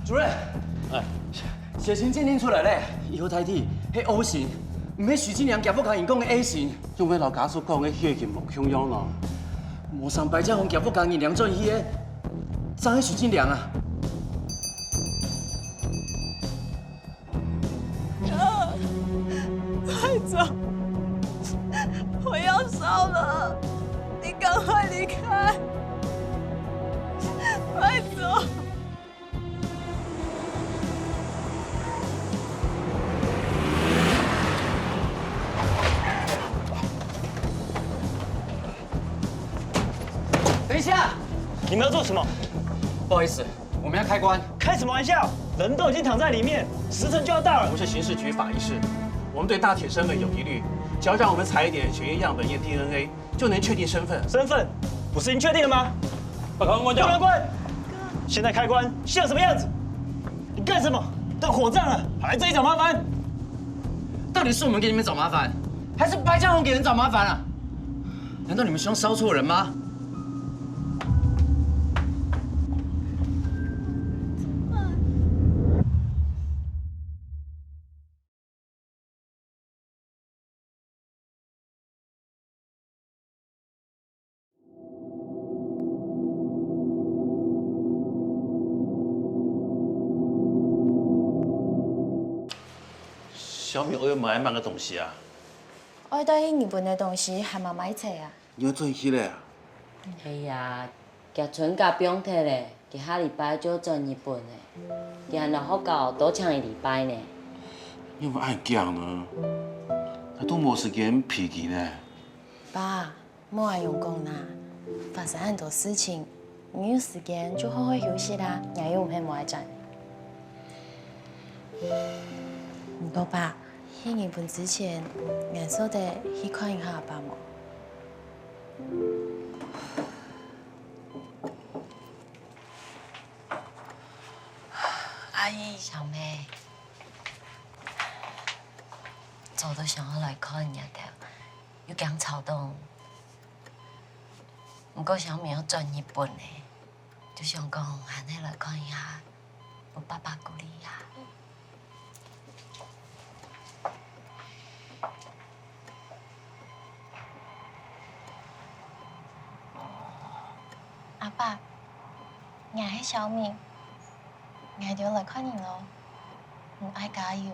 主任，血型鉴定出来咧，以后太体迄 O 型，唔系许金良夹不讲因讲的 A 型，就要老家属讲的血型无相样咯。无上白家红夹不讲因梁俊熙的，怎系许金良啊？快走！我要烧了，你赶快离开！快走！等一下，你们要做什么？不好意思，我们要开棺。开什么玩笑？人都已经躺在里面，时辰就要到了。我们是刑事局法医室，我们对大铁身份有疑虑，只要让我们采一点血液样本验 DNA， 就能确定身份。身份不是已经确定了吗？把考官叫来。官，现在开棺像什么样子？你干什么？都火葬了，还来这里找麻烦？到底是我们给你们找麻烦，还是白家红给人找麻烦啊？难道你们希望烧错人吗？小米，我有买个东西啊。我对日本的东西还蛮买册啊。要转去咧啊？系啊，夹春甲表摕咧，佮下礼拜就转日本咧，今日好到多抢一礼拜呢。你唔爱讲呢？他都没时间脾气呢。爸，莫爱用功啦，发生很多事情，你有时间就好好休息啦，也有很莫爱赚。不过爸，去日本之前，俺说得去看一下阿爸莫。阿姨，小妹，早都想要来看人的，有惊吵动。不过小妹要转日本呢，就想讲喊你来看一下，我爸爸鼓励呀。阿爸，俺係小妹，俺就來看你咯，唔愛加油，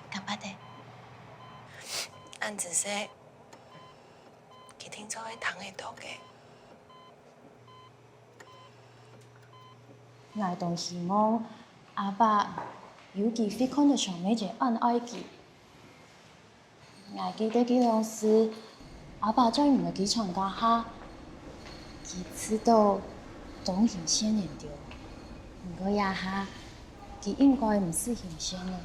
干巴的。俺只是，佢聽咗會疼喺度嘅。俺都希望阿爸有機會看到小妹就按愛佢。俺記得嗰陣時，阿爸叫人嚟機場家下。佢知道當形象人掉，不過呀下，佢應該唔是形象呢。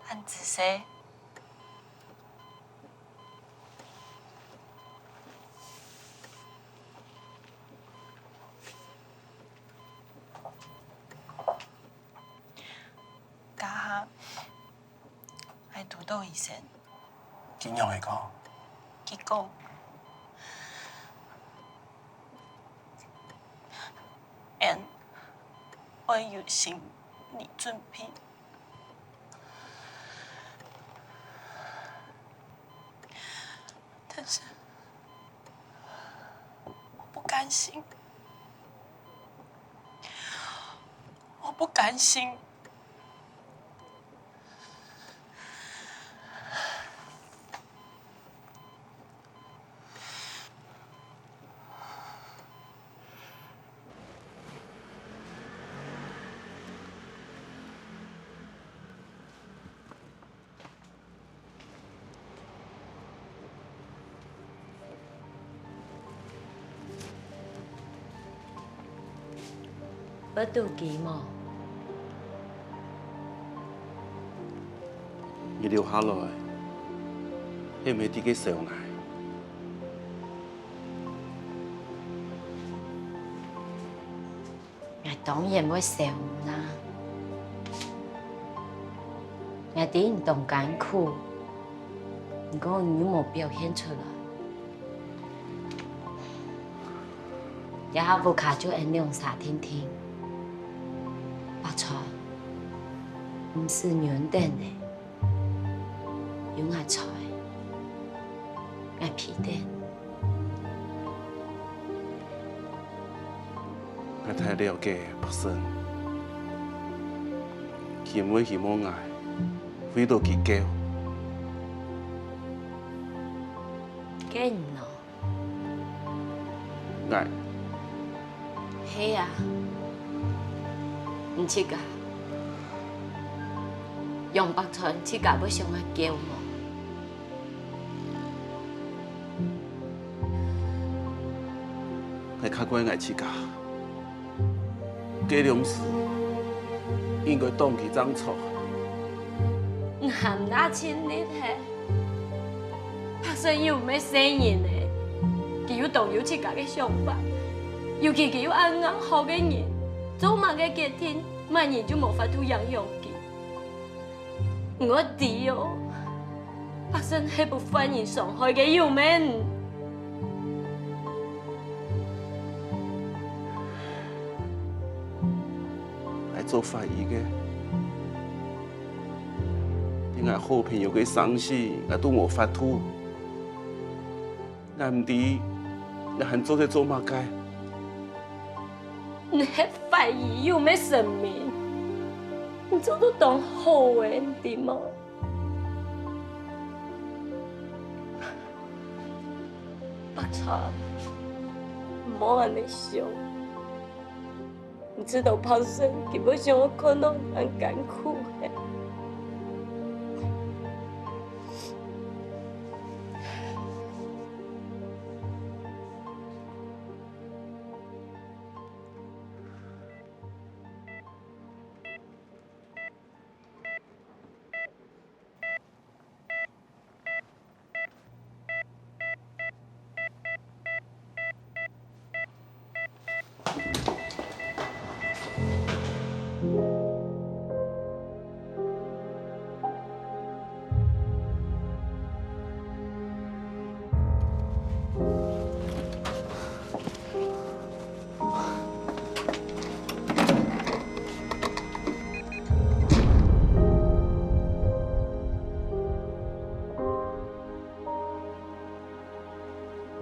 很仔細。到醫生，點樣嚟講？佢講，我有心理準備，但是我不甘心，我不甘心。要倒機麼？你留下來，係咪啲嘅上嚟？我當然會想啦，我啲運動艱苦，不過你冇表現出來。一下不卡就按兩三天天。白菜唔是軟蛋的，有芽菜、芽皮蛋。我太了解北生，佢唔會希望我回到佢教。驚咯？我。係啊。唔切噶，用白菜切噶要上下叫我。係較過愛切噶，計量時應該當佢爭錯。唔係那錢你睇，拍攝又唔係生人咧，佢要動要切噶嘅想法，尤其佢要啱啱好嘅人。做乜嘅決定，萬人就無法度養養佢。我知哦，發生係部分人傷害嘅要命。係做法醫嘅，你係好朋友嘅傷勢，我都無法度。我唔知，你係做乜嘅？唔你迄坏意又没生命，你做都当好诶，对吗？白茶，唔好安尼想，你知道拍生基本上我看到很艰苦诶。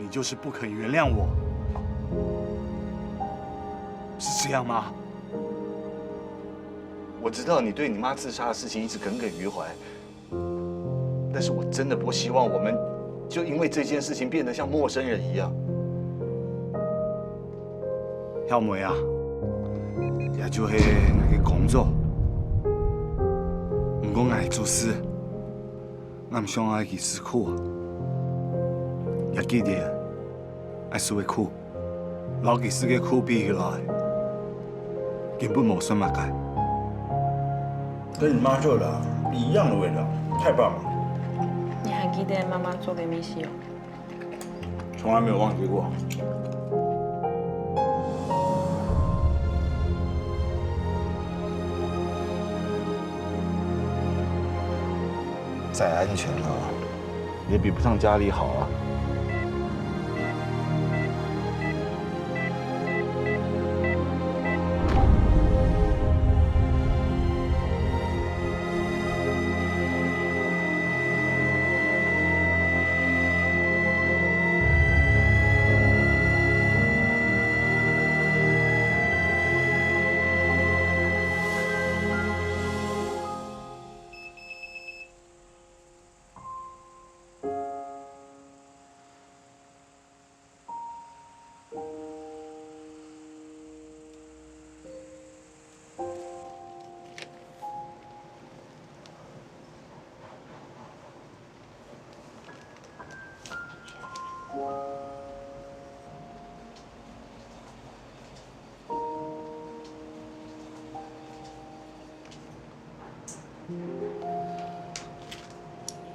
你就是不肯原谅我，是这样吗？我知道你对你妈自杀的事情一直耿耿于怀，但是我真的不希望我们就因为这件事情变得像陌生人一样。小梅啊，也就是我的工作，不过我会做事，我唔想爱去吃苦，也记得爱受的苦，老其实嘅苦比起来，根本无什么解。跟你妈做的一样的味道，太棒了！你还记得妈妈做的米线哦？从来没有忘记过。再安全啊，也比不上家里好啊。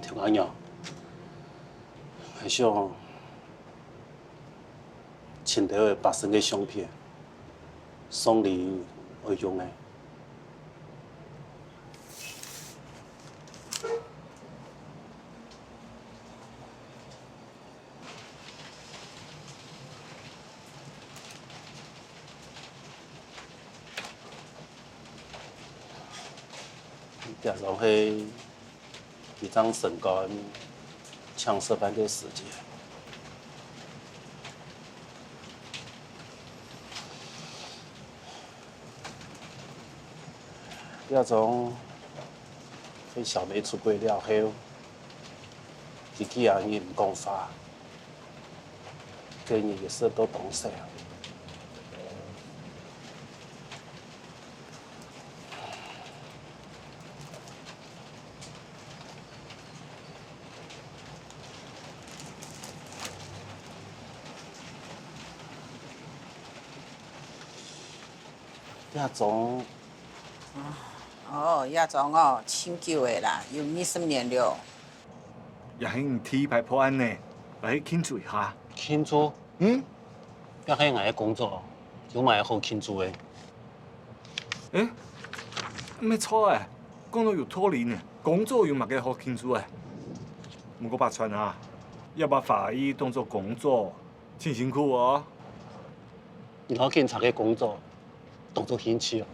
听阿娘，还想穿到的白色的相片，送你会用的。假如迄一张神官抢色班的时间，假如迄小妹出轨了后，自己也唔讲法，跟你也是都懂事啊。亚总，哦，亚总哦，请救的啦，有20年了。也很提牌破案呢，来庆祝一下。庆祝？嗯，也很爱工作，有嘛好庆祝的。哎，没错哎，讲到有道理呢，工作有嘛个好庆祝哎。不过白川啊，要把法医当作工作，挺辛苦哦。你好警察的工作。当作兴趣哦，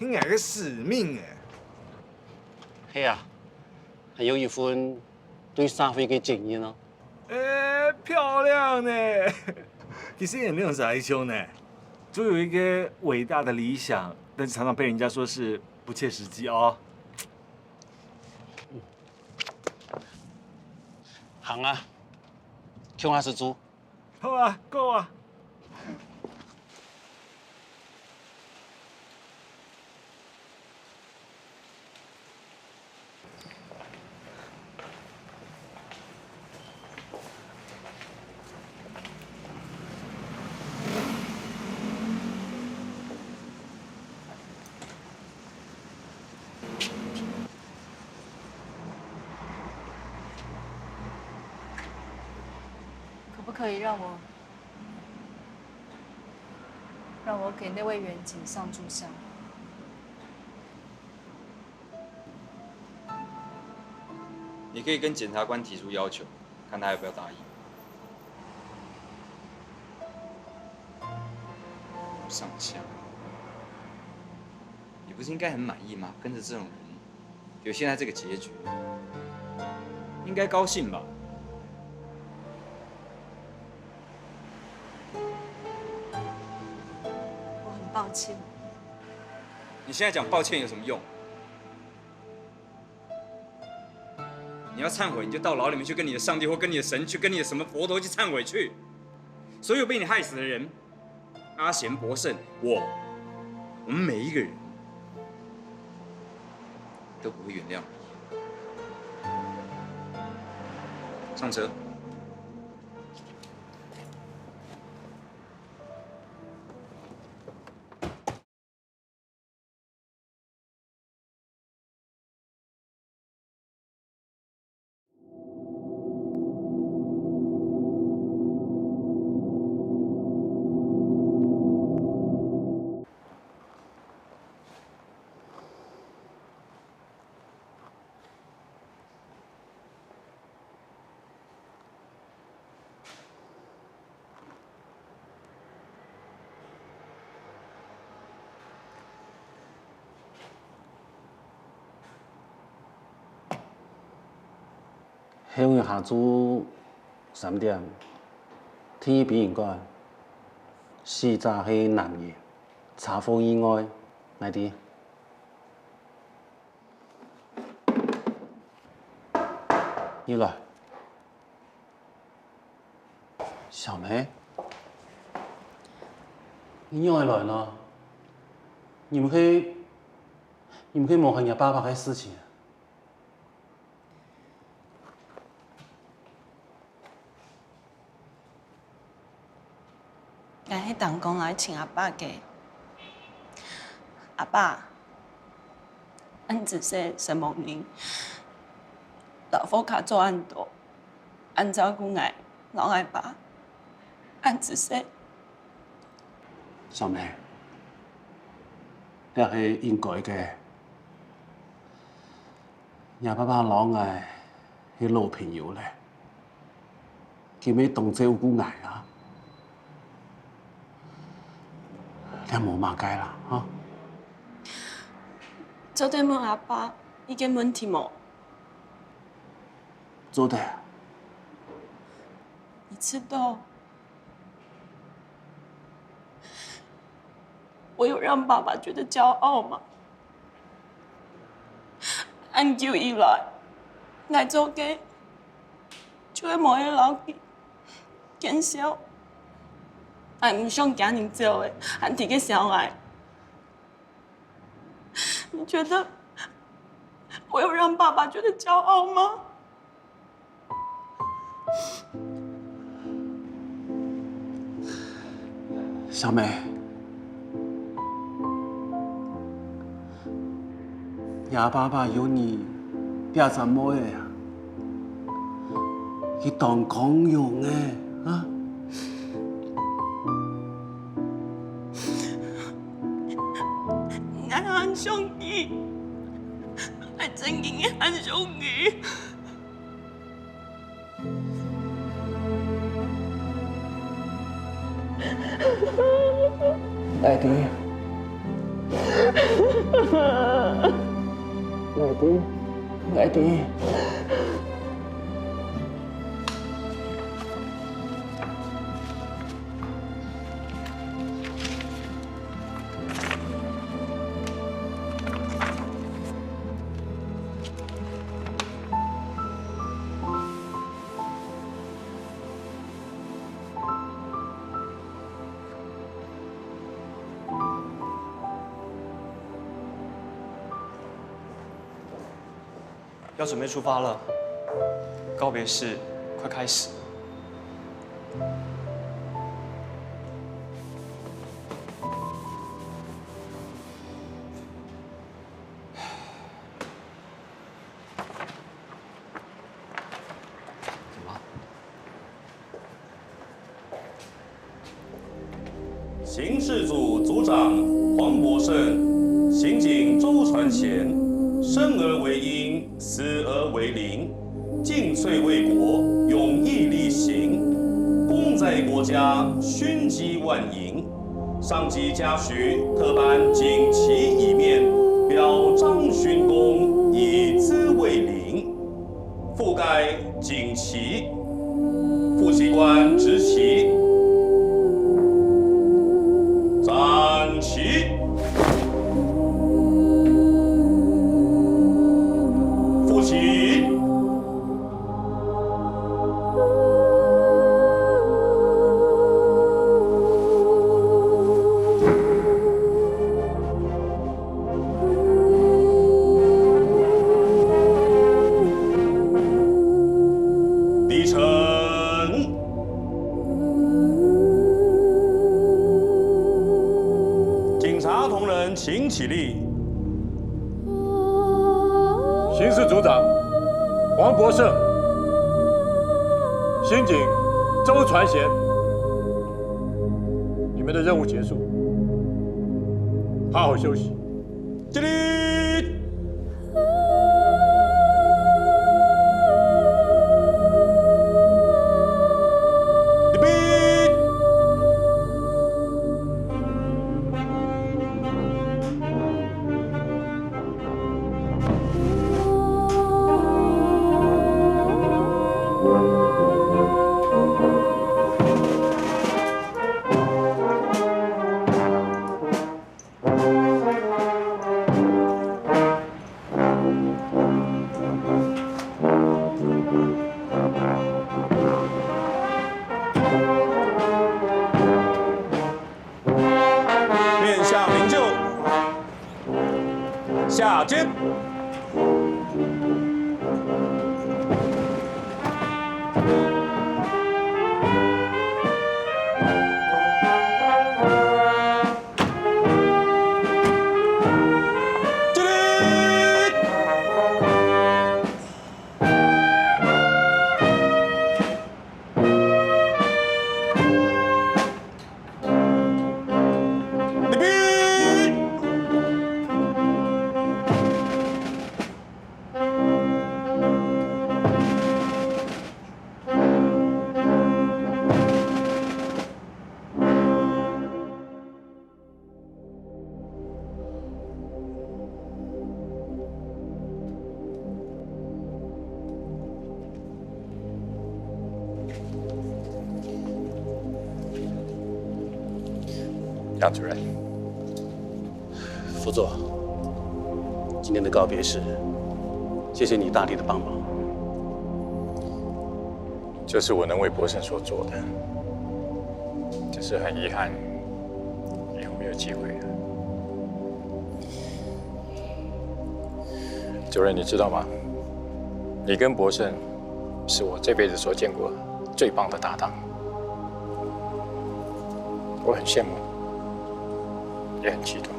应该个使命哎。系啊，还有一份对社会的敬意呢。哎，漂亮呢！其实也没有啥害羞呢。都有一个伟大的理想，但是常常被人家说是不切实际哦。行啊，穷还是猪？好啊，够啊。可不可以让我给那位远景上炷香？你可以跟检察官提出要求，看他要不要答应。上香，你不是应该很满意吗？跟着这种人，有现在这个结局，应该高兴吧？我很抱歉。你现在讲抱歉有什么用？你要忏悔，你就到牢里面去跟你的上帝或跟你的神去，跟你的什么佛陀去忏悔去。所有被你害死的人，阿贤、博胜，我们每一个人都不会原谅你。上车。迄位下午3点，天意殡仪馆，死者迄男的，查甫意外，来滴。你来，小梅，你又来了？你们可以摸下你爸爸的事情。俺迄当公来请阿爸家，阿爸，俺只说什么人，老夫卡做案多，按照顾爱老爱爸，俺只说。小梅，这是应该的。你爸爸老爱是老朋友咧，佢咪当照顾爱啊？你冇骂街啦，哈！做对问阿爸，已经问题冇？做的。你知道，我有让爸爸觉得骄傲吗？按久以来，来做嘅，就会冇去留意减少。俺唔想家人做的，俺提个小孩。你觉得我有让爸爸觉得骄傲吗？小梅，亚爸爸有你，别怎么的呀？去当公用的啊！俺很想你，俺真经的很想你。来弟，来弟。要准备出发了，告别式快开始。刑事组组长黄博胜，刑警周传贤，生而为鹰，死而为麟，尽瘁为国，勇毅力行，功在国家，勋绩万银。上级嘉许，特颁锦旗一面，表彰勋功，以资为领。覆盖锦旗，副旗官执旗。 站起！副旗！低沉。 请起立。刑事组长黄博胜，刑警周传贤，你们的任务结束，好好休息。起立。 面向领袖，下肩。起立！立臂！杨主任，副座，今天的告别式，谢谢你大力的帮忙。这是我能为博胜所做的，只是很遗憾，以后没有机会了。主任，你知道吗？你跟博胜是我这辈子所见过最棒的搭档，我很羡慕，也很激动。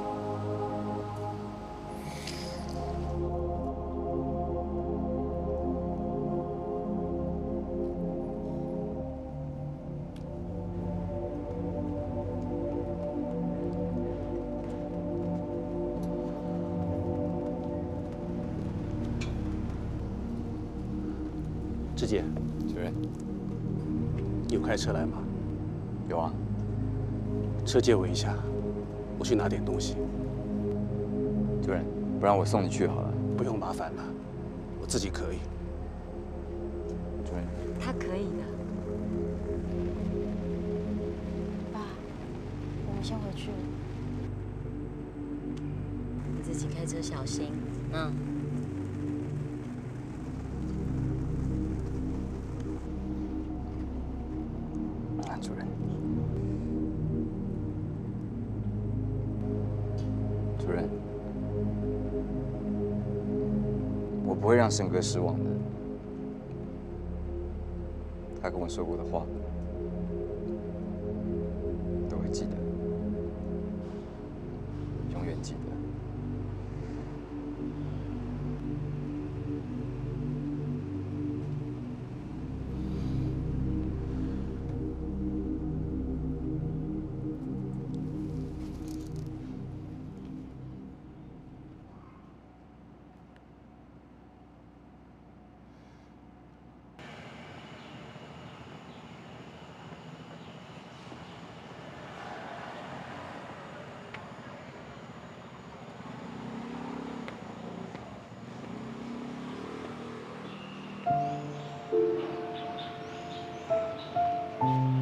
志杰，主任，你有开车来吗？有啊。车借我一下，我去拿点东西。主任，不然我送你去好了。不用麻烦了，我自己可以。主任，他可以的。爸，我们先回去。你自己开车小心，嗯。主任，主任，我不会让胜哥失望的。他跟我说过的话，都会记得，永远记得。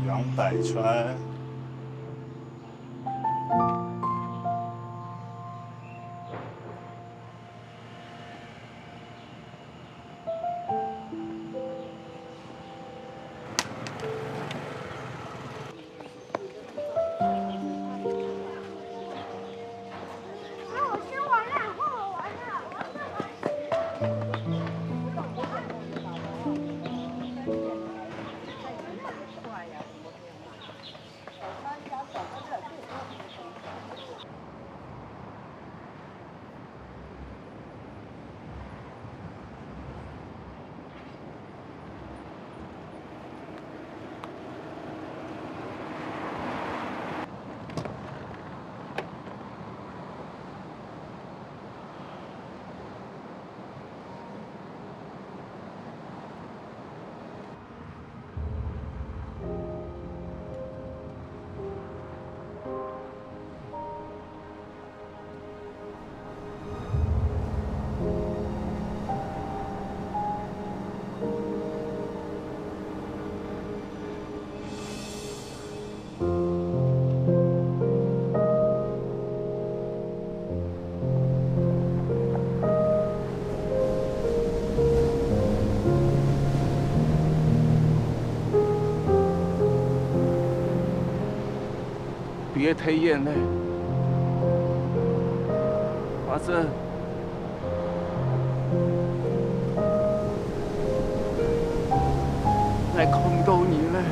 杨百川。别抬眼泪，华生，来看到你了。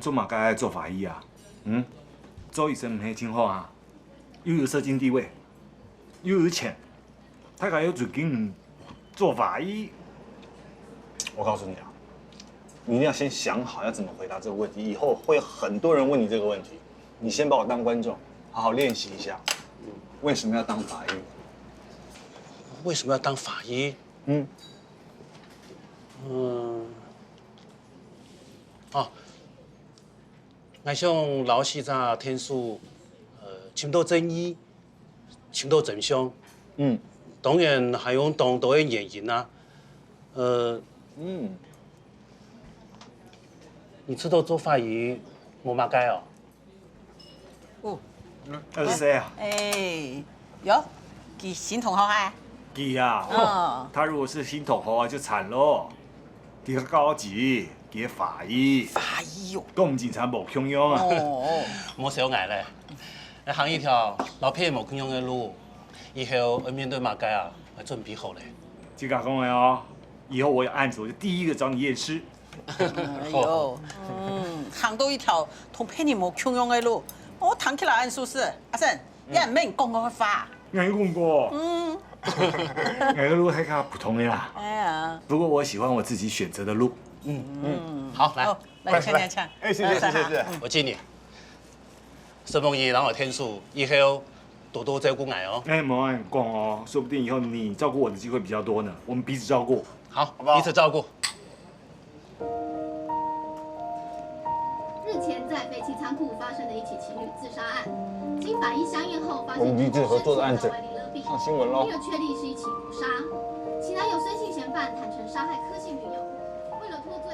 做嘛该爱做法医啊？做医生唔系挺好啊，又有社经地位，又有钱，他还有资金做法医。我告诉你啊，你一定要先想好要怎么回答这个问题，以后会有很多人问你这个问题。你先把我当观众，好好练习一下。为什么要当法医？为什么要当法医？我想老时早天数，深度正义，深度真相，当然还有当多的原因啊。你知道做法医我妈该哦？哦，那是谁啊？哟，佢新同學啊？佢啊，他如果是新同學就慘咯。佢較高級，佢法醫。法醫哦。我們警察無強樣啊。哦。莫小礙咧，你行一條老偏無強樣嘅路，以後要面對馬街啊，要準備好咧。這個講的哦，以後我有案子，我就第一個找你驗屍。哎呦，行到一條同偏你無強樣嘅路，我談起來按數是阿生，你係咩講我法？我講過。哪個路還較普通的啦。哎呀。不過我喜歡我自己選擇的路。好，來，來搶。哎，謝謝。我敬你。沈夢怡，然後天數，以後多多照顧我哦。哎，冇按講哦，說不定以後你照顧我的機會比較多呢。我們彼此照顧。好，彼此照顧。日前在废棄倉庫發生的一起情侶自殺案，經法醫相驗後發現，我們彼此合作的案子上新聞咯。沒有確立是一起謀殺，其男友孫姓嫌犯坦承殺害柯姓女友，為了脫罪。